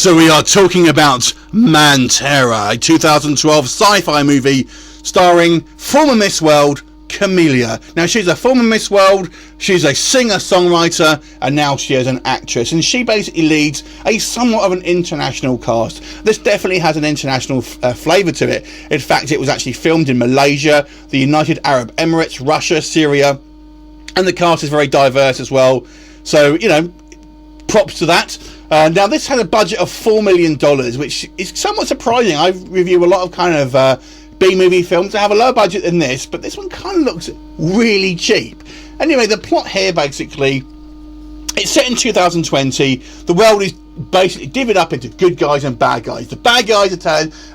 So we are talking about Mantera, a 2012 sci-fi movie starring former Miss World, Kamaliya. Now, she's a former Miss World, she's a singer-songwriter, and now she is an actress. And she basically leads a somewhat of an international cast. This definitely has an international flavour to it. In fact, it was actually filmed in Malaysia, the United Arab Emirates, Russia, Syria, and the cast is very diverse as well. So, you know, props to that. Now, this had a budget of $4 million, which is somewhat surprising. I review a lot of kind of B-movie films that have a lower budget than this, but this one kind of looks really cheap. Anyway, the plot here, basically, it's set in 2020. The world is basically divvied up into good guys and bad guys. The bad guys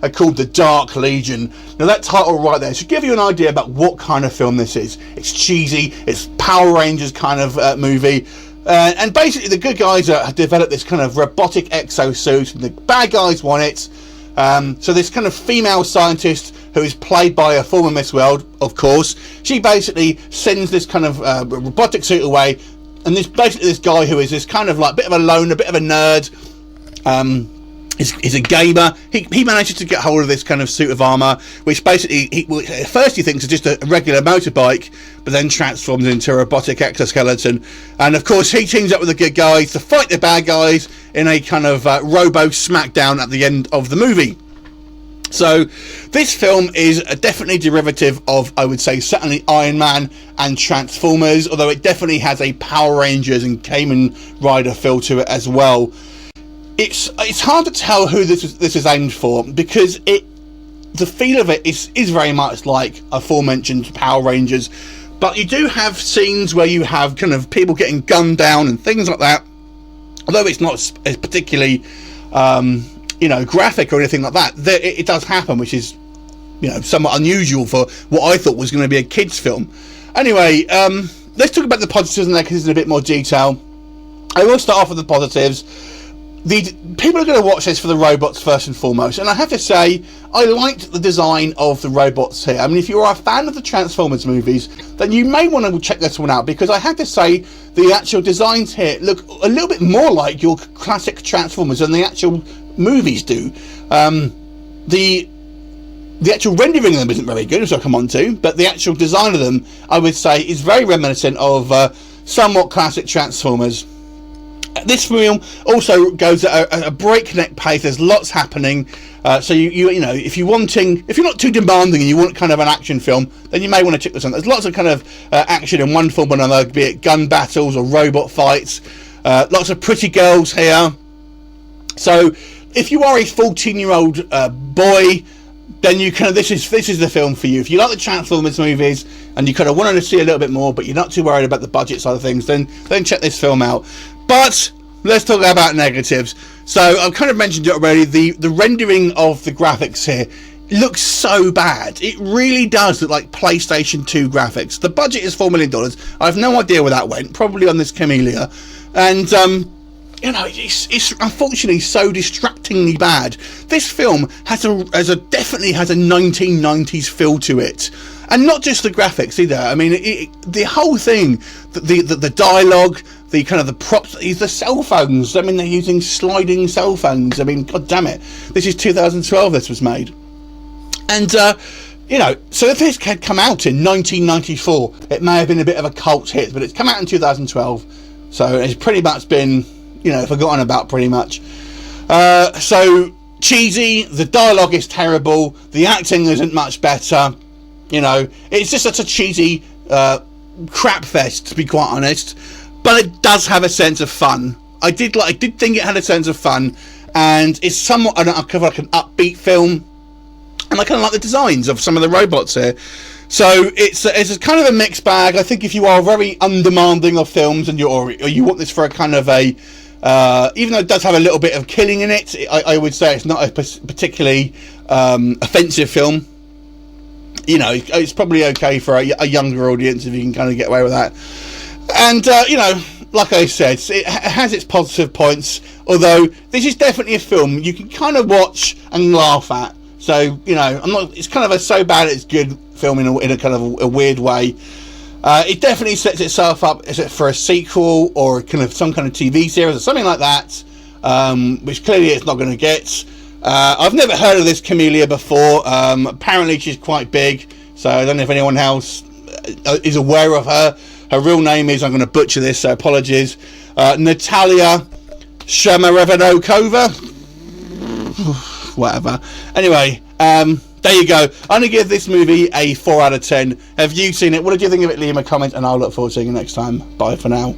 are called the Geek Legion. Now, that title right there should give you an idea about what kind of film this is. It's cheesy, it's Power Rangers kind of movie. And basically, the good guys have developed this kind of robotic exo-suit, and the bad guys want it. So this kind of female scientist, who is played by a former Miss World, of course, she basically sends this kind of robotic suit away, and this guy who is this kind of like bit of a loner, a bit of a nerd, is a gamer. He manages to get hold of this kind of suit of armour, which basically, at first he thinks is just a regular motorbike, but then transforms into a robotic exoskeleton. And of course, he teams up with the good guys to fight the bad guys in a kind of robo smackdown at the end of the movie. So this film is a definitely derivative of, I would say, certainly Iron Man and Transformers, although it definitely has a Power Rangers and Kamen Rider feel to it as well. It's hard to tell who this is aimed for, because the feel of it is very much like aforementioned Power Rangers, but you do have scenes where you have kind of people getting gunned down and things like that, although it's not as particularly graphic or anything like that. It does happen, which is, you know, somewhat unusual for what I thought was going to be a kids film. Anyway, let's talk about the positives and negatives in a bit more detail. I will start off with the positives. The people are going to watch this for the robots first and foremost, and I have to say, I liked the design of the robots here. I mean, if you are a fan of the Transformers movies, then you may want to check this one out, because I have to say, the actual designs here look a little bit more like your classic Transformers than the actual movies do. The actual rendering of them isn't very good, which I'll come on to, but the actual design of them, I would say, is very reminiscent of somewhat classic Transformers. This film also goes at a breakneck pace. There's lots happening, so you know, if you're not too demanding and you want kind of an action film, then you may want to check this out. There's lots of kind of action in one form or another, be it gun battles or robot fights. Lots of pretty girls here. So if you are a 14-year-old boy, then you kind of this is the film for you. If you like the Transformers movies and you kind of wanted to see a little bit more, but you're not too worried about the budget side of things, then check this film out. But let's talk about negatives. So I've kind of mentioned it already. The rendering of the graphics here looks so bad. It really does look like PlayStation 2 graphics. The budget is $4 million. I have no idea where that went. Probably on this Kamaliya. And you know, it's unfortunately so distractingly bad. This film definitely has a 1990s feel to it, and not just the graphics either. I mean, the whole thing, the dialogue, the kind of the props, the cell phones. I mean, they're using sliding cell phones. I mean, god damn it, this is 2012. This was made, and you know, so if this had come out in 1994, it may have been a bit of a cult hit, but it's come out in 2012, so it's pretty much been, you know, forgotten about pretty much. So cheesy, the dialogue is terrible, the acting isn't much better, you know, it's just such a cheesy crap fest, to be quite honest. But it does have a sense of fun. I did think it had a sense of fun, and it's somewhat like an upbeat film, and I kind of like the designs of some of the robots here. So it's a kind of a mixed bag. I think if you are very undemanding of films and you want this for a kind of a even though it does have a little bit of killing in it, I would say it's not a particularly offensive film. You know, it's probably okay for a younger audience if you can kind of get away with that. And you know, like I said, it has its positive points, although this is definitely a film you can kind of watch and laugh at. So, you know, it's kind of a so bad it's good film in a kind of a weird way. It definitely sets itself up for a sequel or kind of some kind of TV series or something like that. which clearly it's not going to get. I've never heard of this Kamaliya before. Apparently she's quite big, so I don't know if anyone else is aware of her. Her real name is, I'm going to butcher this, so apologies, Natasya Shamarevanokova. Whatever. Anyway, there you go. I'm going to give this movie a 4 out of 10. Have you seen it? What did you think of it? Leave a comment, and I'll look forward to seeing you next time. Bye for now.